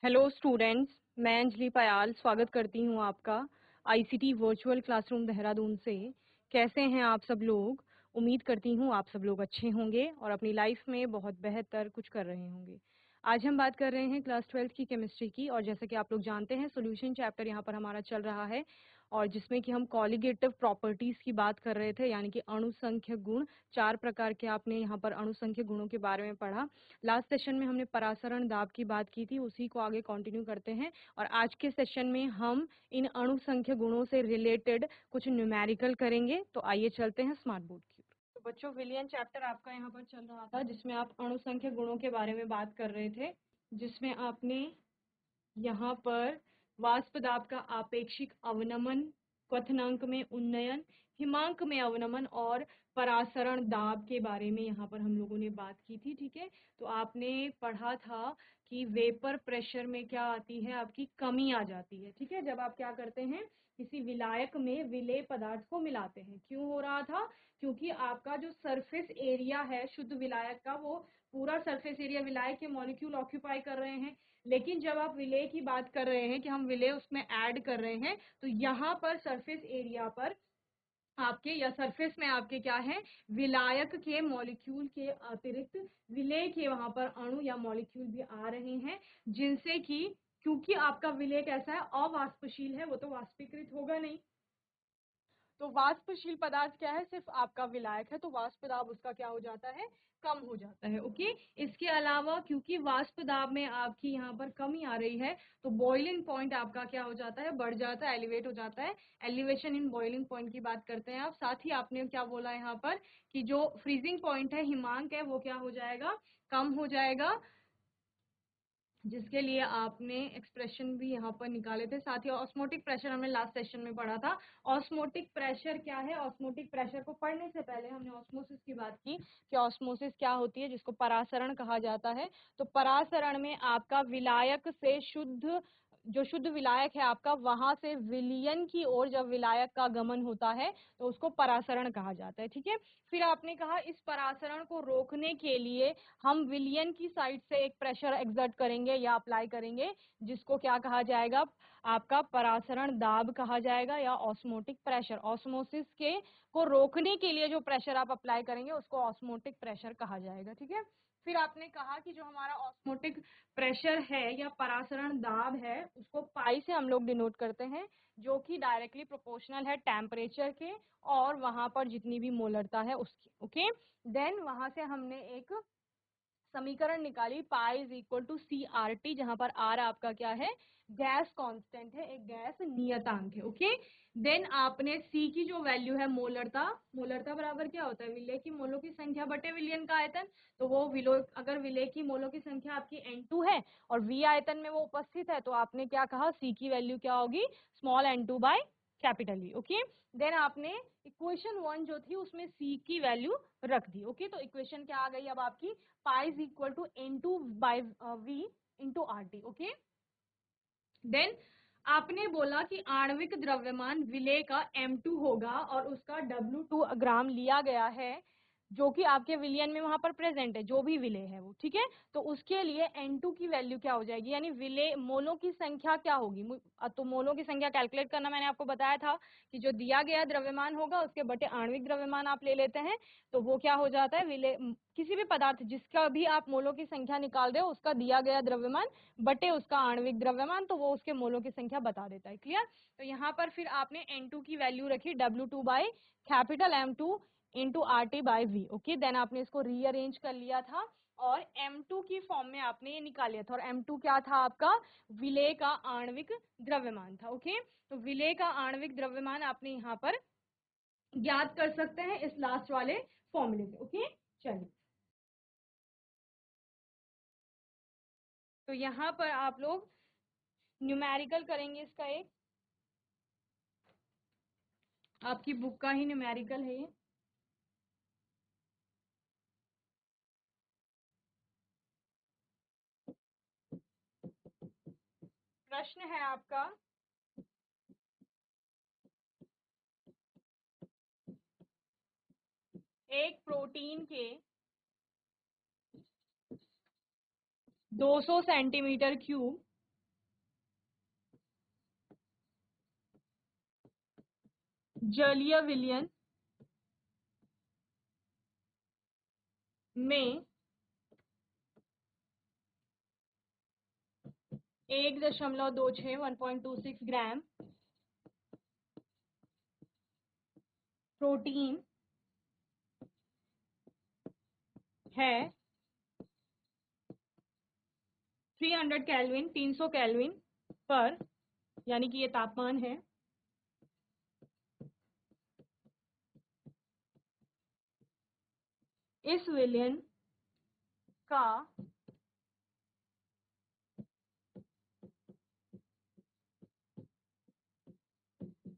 Hello students, मैं अंजलि पयाल स्वागत करती हूँ आपका आईसीटी वर्चुअल क्लासरूम देहरादून से। कैसे हैं आप सब लोग? उम्मीद करती हूँ आप सब लोग अच्छे होंगे और अपनी लाइफ में बहुत बेहतर कुछ कर रहे होंगे। आज हम बात कर रहे हैं क्लास 12th की केमिस्ट्री की, और जैसा कि आप लोग जानते हैं सॉल्यूशन चैप्टर यहाँ पर हमारा चल रहा है, और जिसमें कि हम कॉलिगेटिव प्रॉपर्टीज की बात कर रहे थे, यानी कि अणुसंख्यक गुण। 4 प्रकार के आपने यहाँ पर अणुसंख्यक गुणों के बारे में पढ़ा। लास्ट सेशन में हमने परासरण दाब की बात की थी, उसी को आगे कंटिन्यू करते हैं। और आज के सेशन में हम इन अणुसंख्यक गुणों से रिलेटेड कुछ न्यूमेरिकल करेंगे। तो आइए चलते हैं स्मार्ट बोर्ड की ओर। तो बच्चों, विलियन चैप्टर आपका यहाँ पर चल रहा था, जिसमें आप अणुसंख्यक गुणों के बारे में बात कर रहे थे, जिसमें आपने यहाँ पर वाष्प दाब का आपेक्षिक अवनमन, क्वथनांक में उन्नयन, हिमांक में अवनमन और परासरण दाब के बारे में यहाँ पर हम लोगों ने बात की थी। ठीक है, तो आपने पढ़ा था कि वेपर प्रेशर में क्या आती है, आपकी कमी आ जाती है। ठीक है, जब आप क्या करते हैं, किसी विलायक में विलेय पदार्थ को मिलाते हैं। क्यों हो रहा था? क्योंकि आपका जो सरफेस एरिया है शुद्ध विलायक का, वो पूरा सरफेस एरिया विलायक के मॉलिक्यूल ऑक्यूपाई कर रहे हैं। लेकिन जब आप विलेय की बात कर रहे हैं कि हम विलेय उसमें ऐड कर रहे हैं, तो यहाँ पर सरफेस एरिया पर आपके या सरफेस में आपके क्या है, विलायक के मॉलिक्यूल के अतिरिक्त विलेय के वहां पर अणु या मॉलिक्यूल भी आ रहे हैं, जिनसे कि क्योंकि आपका विलेय कैसा है, अवाष्पशील है, वो तो वाष्पीकृत होगा नहीं। तो वाष्पशील पदार्थ क्या है, सिर्फ आपका विलायक है, तो वाष्प दाब उसका क्या हो जाता है, कम हो जाता है। ओके, इसके अलावा क्योंकि वाष्प दाब में आपकी यहाँ पर कमी आ रही है, तो बॉइलिंग पॉइंट आपका क्या हो जाता है, बढ़ जाता है, एलिवेट हो जाता है। एलिवेशन इन बॉइलिंग पॉइंट की बात करते हैं आप। साथ ही आपने क्या बोला यहाँ पर कि जो फ्रीजिंग पॉइंट है, हिमांक है, वो क्या हो जाएगा, कम हो जाएगा, जिसके लिए आपने एक्सप्रेशन भी यहाँ पर निकाले थे। साथ ही ऑस्मोटिक प्रेशर हमने लास्ट सेशन में पढ़ा था। ऑस्मोटिक प्रेशर क्या है? ऑस्मोटिक प्रेशर को पढ़ने से पहले हमने ऑस्मोसिस की बात की कि ऑस्मोसिस क्या होती है, जिसको परासरण कहा जाता है। तो परासरण में आपका विलायक से शुद्ध, जो शुद्ध विलायक है आपका, वहां से विलयन की ओर जब विलायक का गमन होता है, तो उसको परासरण कहा जाता है। ठीक है, फिर आपने कहा इस परासरण को रोकने के लिए हम विलयन की साइड से एक प्रेशर एक्सर्ट करेंगे या अप्लाई करेंगे, जिसको क्या कहा जाएगा, आपका परासरण दाब कहा जाएगा या ऑस्मोटिक प्रेशर। ऑस्मोसिस के को रोकने के लिए जो प्रेशर आप अप्लाई करेंगे उसको ऑस्मोटिक प्रेशर कहा जाएगा। ठीक है, फिर आपने कहा कि जो हमारा ऑस्मोटिक प्रेशर है या परासरण दाब है, उसको पाई से हम लोग डिनोट करते हैं, जो कि डायरेक्टली प्रोपोर्शनल है टेम्परेचर के और वहां पर जितनी भी मोलरता है उसकी। ओके, देन वहां से हमने एक समीकरण निकाली, pi is equal to C R T, जहां पर आर आपका क्या है, गैस कांस्टेंट है, एक गैस नियतांक है। ओके, देन आपने सी की जो वैल्यू है, मोलरता, मोलरता बराबर क्या होता है, विलेय की मोलों की संख्या बटे विलयन का आयतन। तो वो विलो अगर विलेय की मोलों की संख्या आपकी N2 है और V आयतन में वो उपस्थित है, तो आपने क्या कहा, सी की वैल्यू क्या होगी, small n2 by capital V। Okay, then आपने इक्वेशन 1 जो थी उसमें सी की वैल्यू रख दी। ओके, तो इक्वेशन क्या आ गई अब आपकी, pi is equal to N2 by V into R T. Okay, then आपने बोला कि आणविक द्रव्यमान विलेय का M2 होगा और उसका W2 ग्राम लिया गया है, जो कि आपके विलियन में वहां पर प्रेजेंट है, जो भी विलेय है वो। ठीक है, तो उसके लिए N2 की वैल्यू क्या हो जाएगी, यानी विलेय मोलों की संख्या क्या होगी। तो मोलों की संख्या कैलकुलेट करना मैंने आपको बताया था कि जो दिया गया द्रव्यमान होगा उसके बटे आणविक द्रव्यमान आप ले लेते हैं, तो वो क्या हो जाता है, विलेय किसी भी पदार्थ जिसका भी आप मोलों की संख्या निकाल रहे हो, उसका दिया गया द्रव्यमान बटे उसका आणविक द्रव्यमान, तो वो उसके मोलों की संख्या बता देता है। क्लियर? तो यहाँ पर फिर आपने N2 की वैल्यू रखी W2 by capital M2 into R T by V. Okay, then आपने इसको रीअरेंज कर लिया था और M2 की फॉर्म में आपने ये निकाल लिया था, और M2 क्या था आपका, विलेय का आणविक द्रव्यमान था। ओके, तो विलेय का आणविक द्रव्यमान आपने यहाँ पर ज्ञात कर सकते हैं इस लास्ट वाले फॉर्मूले से। ओके, चलिए, तो यहाँ पर आप लोग न्यूमेरिकल करेंगे, इसका एक आपकी बुक का ही न्यूमेरिकल है ये। प्रश्न है आपका, एक प्रोटीन के 200 सेंटीमीटर क्यूब जलीय विलयन में 1.26 1.26 ग्राम प्रोटीन है 300 केल्विन 300 केल्विन पर, यानी कि ये तापमान है, इस विलयन का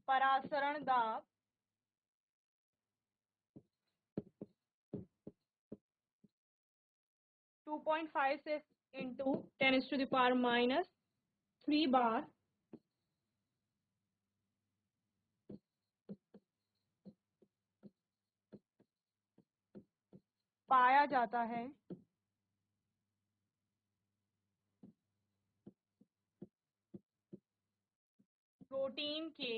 परासरण दाब 2.5 से इंटू 10⁻³ बार पाया जाता है। प्रोटीन के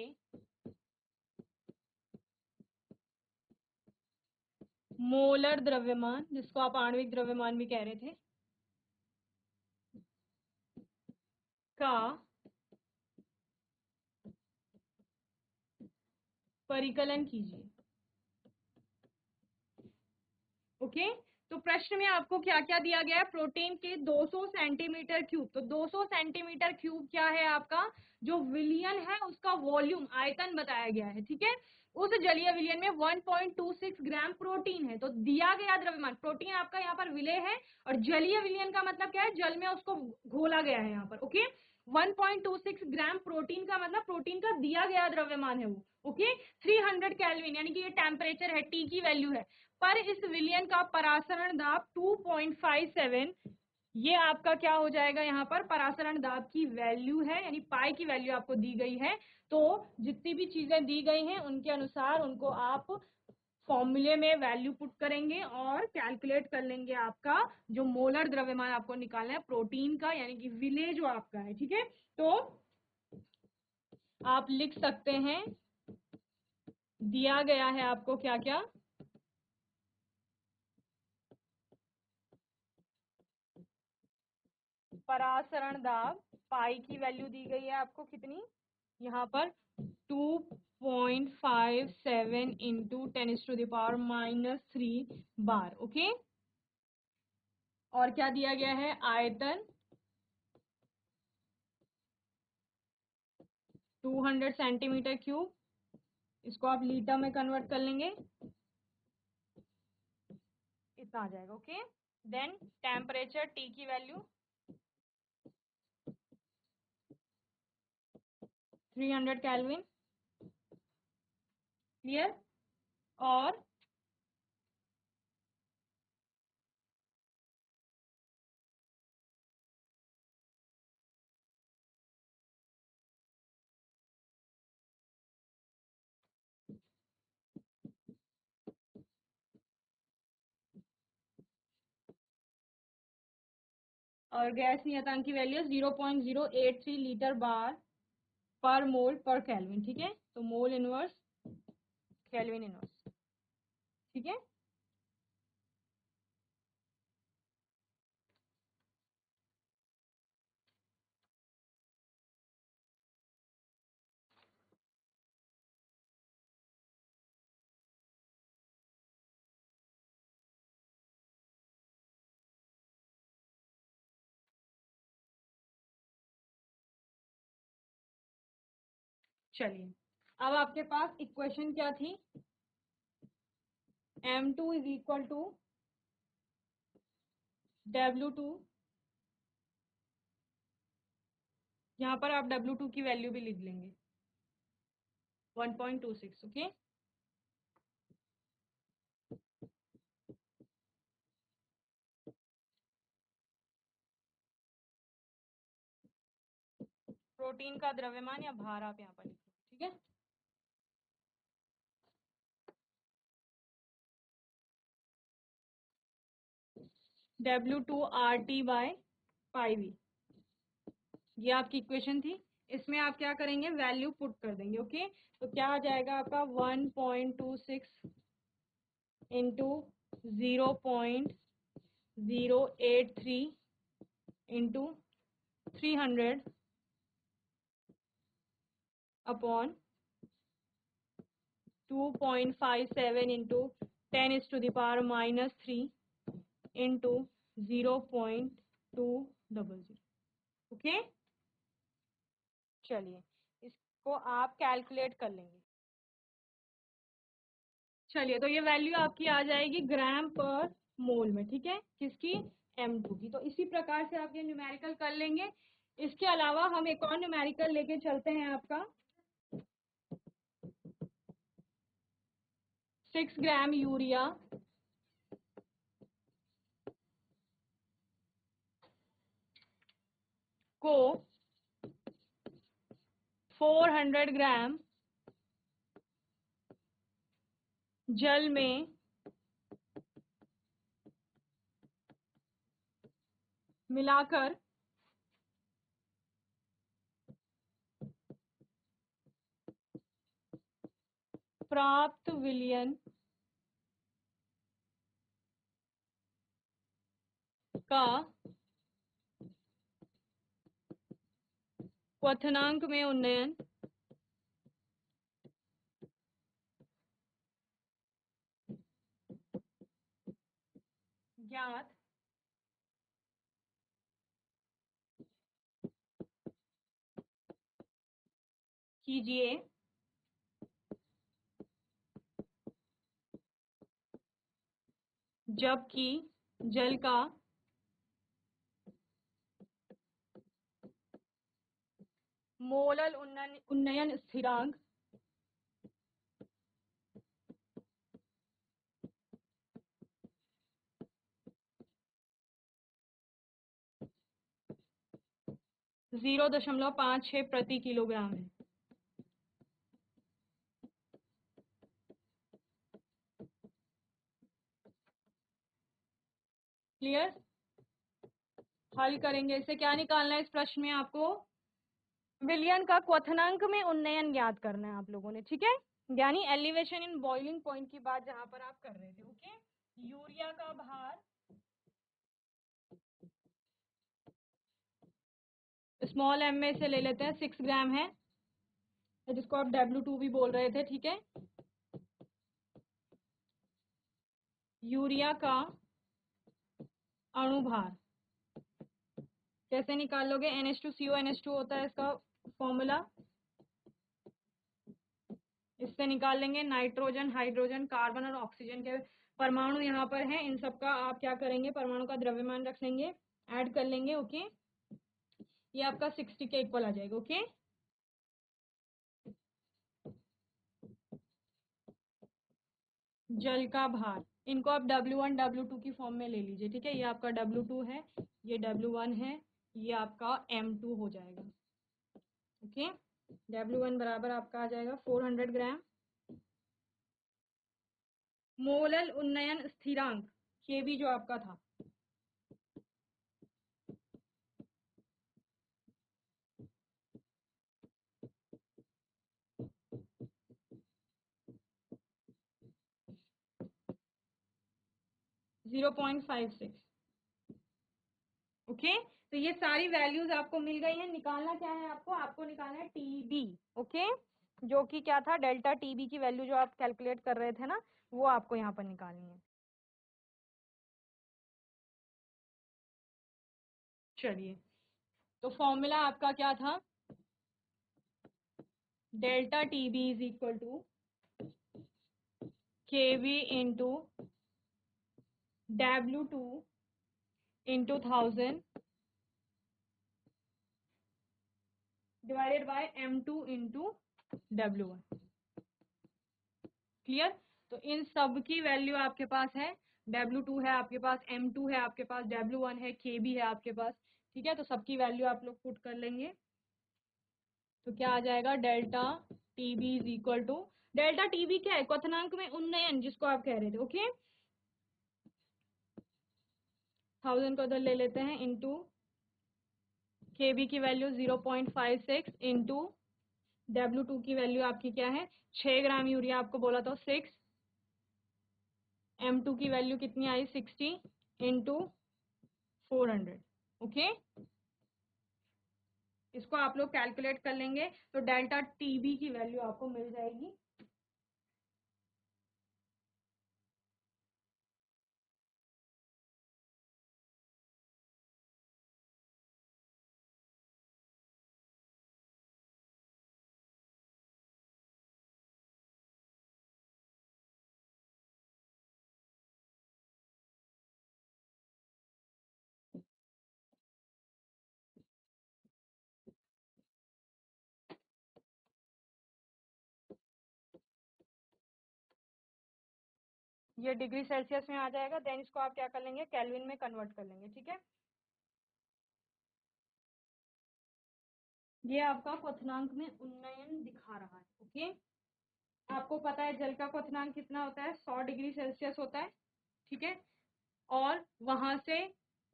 मोलर द्रव्यमान, जिसको आप आणविक द्रव्यमान भी कह रहे थे, का परिकलन कीजिए। ओके, तो प्रश्न में आपको क्या क्या दिया गया है? प्रोटीन के 200 सेंटीमीटर क्यूब। तो 200 सेंटीमीटर क्यूब क्या है? आपका जो विलयन है उसका वॉल्यूम, आयतन बताया गया है। ठीक है, उस जलीय विलयन में 1.26 ग्राम प्रोटीन है। तो दिया गया द्रव्यमान, प्रोटीन आपका यहाँ पर विलय है, और जलीय विलयन का मतलब क्या है? जल में उसको घोला गया है यहाँ पर। ओके, 1.26 ग्राम प्रोटीन का मतलब प्रोटीन का दिया गया द्रव्यमान है वो। ओके, 300 केल्विन यानी कि ये टेम्परेचर है, टी की वैल्यू है, पर इस विलयन का परासरण दाब 2.57, ये आपका क्या हो जाएगा? यहाँ पर परासरण दाब की वैल्यू है, यानी पाई की वैल्यू आपको दी गई है। तो जितनी भी चीजें दी गई हैं उनके अनुसार उनको आप फॉर्मूले में वैल्यू पुट करेंगे और कैलकुलेट कर लेंगे आपका जो मोलर द्रव्यमान आपको निकालना है प्रोटीन का, यानी कि विलय जो आपका है। ठीक है, तो आप लिख सकते हैं, दिया गया है आपको क्या क्या? परासरण दाब, पाई की वैल्यू दी गई है आपको कितनी? यहाँ पर 2.57 इंटू 10⁻³ बार। ओके, और क्या दिया गया है? आयतन 200 सेंटीमीटर क्यूब, इसको आप लीटर में कन्वर्ट कर लेंगे, इतना आ जाएगा। ओके, देन टेम्परेचर टी की वैल्यू 300 केल्विन। क्लियर? और गैस नियतांक की वैल्यू 0.083 लीटर बार पर मोल पर केल्विन। ठीक है, तो मोल इनवर्स केल्विन इनवर्स। ठीक है, चलिए अब आपके पास इक्वेशन क्या थी? m2 is equal to W2, यहाँ पर आप W2 की वैल्यू भी लिख लेंगे 1.26। ओके, प्रोटीन का द्रव्यमान या भार आप यहाँ पर लिख लो। ठीक है, W2 RT by pi V, ये आपकी इक्वेशन थी। इसमें आप क्या करेंगे, वैल्यू पुट कर देंगे। ओके, तो क्या आ जाएगा आपका 1.26 into 0.083 into 300 upon 2.57 into 10⁻³ into 0.200। Okay, चलिए इसको आप कैलकुलेट कर लेंगे। चलिए, तो ये वैल्यू आपकी आ जाएगी ग्राम पर मोल में, ठीक है, किसकी, M2 की। तो इसी प्रकार से आप ये न्यूमेरिकल कर लेंगे। इसके अलावा हम एक और न्यूमेरिकल लेके चलते हैं आपका 6 ग्राम यूरिया को 400 ग्राम जल में मिलाकर प्राप्त विलयन का क्वथनांक में उन्नयन ज्ञात कीजिए। जबकि जल का मोलल उन्नयन स्थिरांक (0.56 प्रति किलोग्राम है। क्लियर, हल करेंगे। इसे क्या निकालना है इस प्रश्न में, आपको विलयन का क्वथनांक में उन्नयन ज्ञात करना है आप लोगों ने, ठीक है, यानी एलिवेशन इन बॉइलिंग पॉइंट की बात जहां पर आप कर रहे थे। ओके, यूरिया का भार स्मॉल m में से ले लेते हैं, 6 ग्राम है, जिसको आप W2 भी बोल रहे थे, ठीक है। यूरिया का अणुभार कैसे निकाल लोगे, NH2CO NH2 होता है इसका फॉर्मूला, इससे निकाल लेंगे। नाइट्रोजन, हाइड्रोजन, कार्बन और ऑक्सीजन के परमाणु यहाँ पर हैं, इन सब का आप क्या करेंगे, परमाणु का द्रव्यमान रख लेंगे, ऐड कर लेंगे। ओके, ये आपका 60 के इक्वल आ जाएगा। ओके, जल का भार, इनको आप W1 W2 की फॉर्म में ले लीजिए, ठीक है। ये आपका W2 है, ये W1 है, ये आपका M2 हो जाएगा। ओके, W1 बराबर आपका आ जाएगा 400 ग्राम मोलल उन्नयन स्थिरांक, Kb जो आपका था, (0.56). ओके, तो ये सारी वैल्यूज आपको मिल गई हैं। निकालना क्या है आपको, आपको निकालना है टीबी। ओके, जो कि क्या था, डेल्टा टीबी की वैल्यू जो आप कैलकुलेट कर रहे थे ना, वो आपको यहाँ पर निकालनी है। चलिए, तो फॉर्मूला आपका क्या था, delta TB is equal to KV into W2 into 1000 divided by M2 into W1। Clear, तो इन सब की वैल्यू आपके पास है, W2 है आपके पास, M2 है आपके पास, W1 है, KB है आपके पास, ठीक है। तो सबकी वैल्यू आप लोग पुट कर लेंगे, तो क्या आ जाएगा, delta TB is equal to, delta TB क्या है, क्वथनांक में उन्नयन जिसको आप कह रहे थे। ओके, 1000 को उधर ले लेते हैं, इंटू Kb की वैल्यू 0.56 इंटू W2 की वैल्यू आपकी क्या है, 6 ग्राम यूरिया आपको बोला था 6, M2 की वैल्यू कितनी आई 60 इंटू 400। ओके, इसको आप लोग कैलकुलेट कर लेंगे तो डेल्टा टीबी की वैल्यू आपको मिल जाएगी। ये डिग्री सेल्सियस में आ जाएगा, देन इसको आप क्या कर लेंगे, केल्विन में कन्वर्ट कर लेंगे। ठीक है, ये आपका क्वथनांक में उन्नयन दिखा रहा है। ओके, आपको पता है जल का क्वथनांक कितना होता है, 100 डिग्री सेल्सियस होता है। ठीक है, और वहां से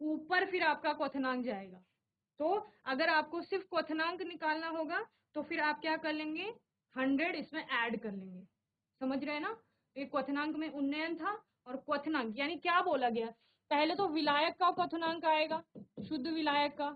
ऊपर फिर आपका क्वथनांक जाएगा। तो अगर आपको सिर्फ क्वथनांक निकालना होगा तो फिर आप क्या कर लेंगे, 100 इसमें ऐड कर लेंगे। समझ रहे हैं ना, ये क्वथनांक में उन्नयन था, और क्वथनांक यानी क्या बोला गया, पहले तो विलायक का क्वथनांक आएगा, शुद्ध विलायक का।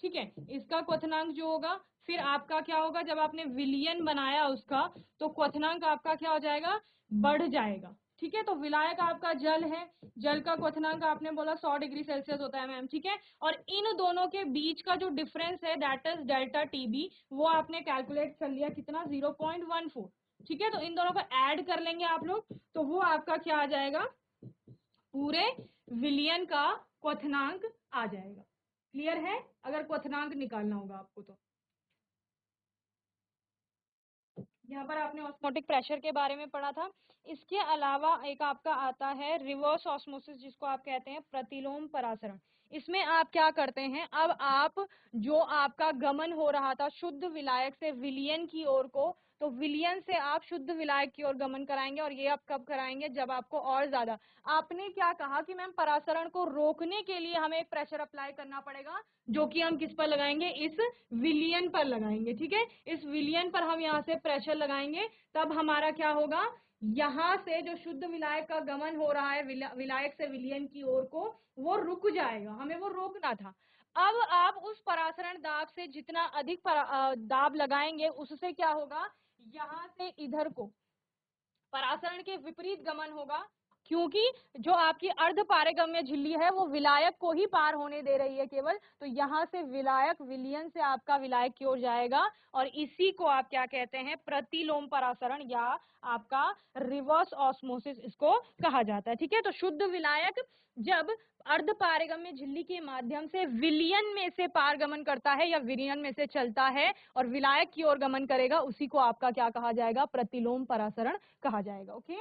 ठीक है, इसका क्वथनांक जो होगा, फिर आपका क्या होगा, जब आपने विलियन बनाया उसका तो क्वथनांक आपका क्या हो जाएगा, बढ़ जाएगा। ठीक है, तो विलायक आपका जल है, जल का क्वथनांक आपने बोला 100 डिग्री सेल्सियस होता है मैम। ठीक है, और इन दोनों के बीच का जो डिफरेंस है दैट इज डेल्टा टीबी, वो आपने कैलकुलेट कर लिया कितना, 0.14। ठीक है, तो इन दोनों को ऐड कर लेंगे आप लोग, तो वो आपका क्या आ जाएगा, पूरे विलियन का क्वथनांक आ जाएगा। क्लियर है, अगर क्वथनांक निकालना होगा आपको तो। यहाँ पर आपने ऑस्मोटिक प्रेशर के बारे में पढ़ा था। इसके अलावा एक आपका आता है रिवर्स ऑस्मोसिस, जिसको आप कहते हैं प्रतिलोम परासरण। इसमें आप क्या करते हैं, अब आप जो आपका गमन हो रहा था शुद्ध विलायक से विलियन की ओर को, तो विलियन से आप शुद्ध विलायक की ओर गमन कराएंगे, और ये आप कब कराएंगे, जब आपको और ज्यादा, आपने क्या कहा कि मैम परासरण को रोकने के लिए हमें एक प्रेशर अप्लाई करना पड़ेगा, जो कि हम किस पर लगाएंगे, इस विलियन पर लगाएंगे। ठीक है, इस विलियन पर हम यहाँ से प्रेशर लगाएंगे, तब हमारा क्या होगा, यहाँ से जो शुद्ध विलायक का गमन हो रहा है विलायक से विलियन की ओर को, वो रुक जाएगा, हमें वो रोकना था। अब आप उस परासरण दाब से जितना अधिक दाब लगाएंगे, उससे क्या होगा, यहाँ से इधर को परासरण के विपरीत गमन होगा, क्योंकि जो आपकी अर्ध पारगम्य झिल्ली है वो विलायक को ही पार होने दे रही है केवल, तो यहाँ से विलायक विलियन से आपका विलायक की ओर जाएगा, और इसी को आप क्या कहते हैं, प्रतिलोम परासरण या आपका रिवर्स ऑस्मोसिस इसको कहा जाता है। ठीक है, तो शुद्ध विलायक जब अर्ध पारगम्य झिल्ली के माध्यम से विलियन में से पारगमन करता है या विलियन में से चलता है और विलायक की ओर गमन करेगा, उसी को आपका क्या कहा जाएगा, प्रतिलोम परासरण कहा जाएगा। ओके,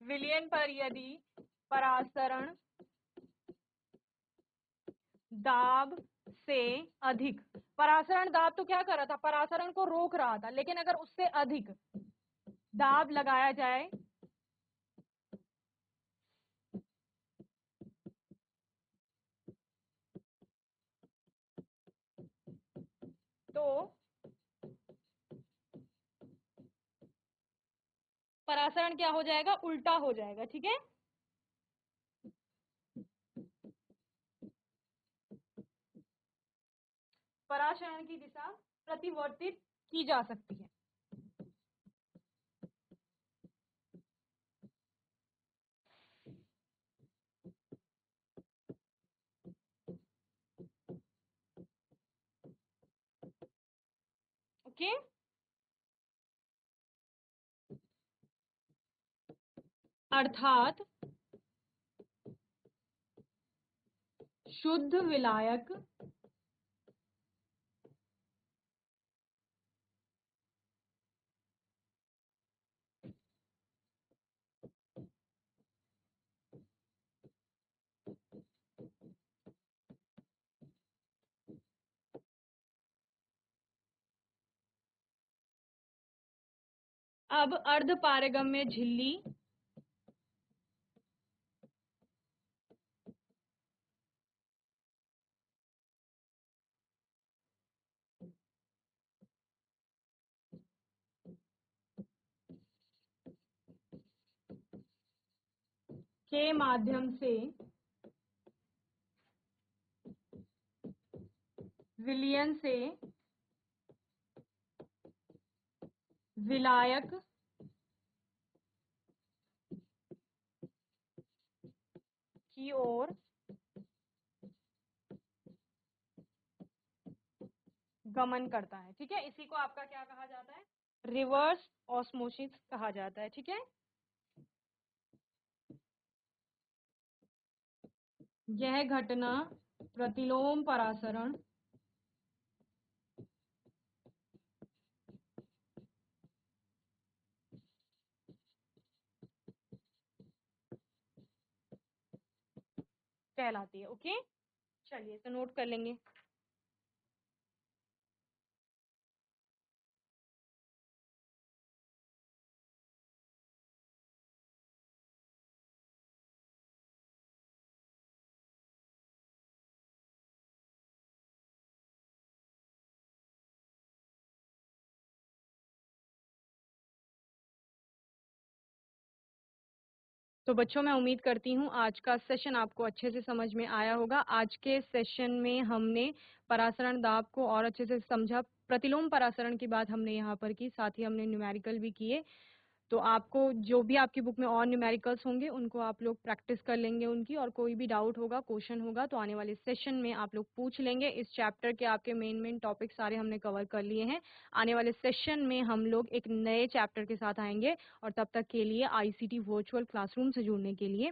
विलियन पर यदि परासरण दाब से अधिक, परासरण दाब तो क्या कर रहा था, परासरण को रोक रहा था, लेकिन अगर उससे अधिक दाब लगाया जाए तो परासरण क्या हो जाएगा, उल्टा हो जाएगा। ठीक है, परासरण की दिशा प्रतिवर्तित की जा सकती है। ओके, अर्थात शुद्ध विलायक अब अर्ध पारगम्य झिल्ली के माध्यम से विलयन से विलायक की ओर गमन करता है। ठीक है, इसी को आपका क्या कहा जाता है? रिवर्स ऑस्मोसिस कहा जाता है। ठीक है, यह घटना प्रतिलोम परासरण कहलाती है। ओके, चलिए इसे नोट कर लेंगे। तो बच्चों, मैं उम्मीद करती हूँ आज का सेशन आपको अच्छे से समझ में आया होगा। आज के सेशन में हमने परासरण दाब को और अच्छे से समझा। प्रतिलोम परासरण की बात हमने यहाँ पर की, साथ ही हमने न्यूमेरिकल भी किए। तो आपको जो भी आपकी बुक में और न्यूमेरिकल्स होंगे उनको आप लोग प्रैक्टिस कर लेंगे उनकी, और कोई भी डाउट होगा, क्वेश्चन होगा तो आने वाले सेशन में आप लोग पूछ लेंगे। इस चैप्टर के आपके मेन टॉपिक सारे हमने कवर कर लिए हैं। आने वाले सेशन में हम लोग एक नए चैप्टर के साथ आएंगे, और तब तक के लिए आईसीटी वर्चुअल क्लासरूम से जुड़ने के लिए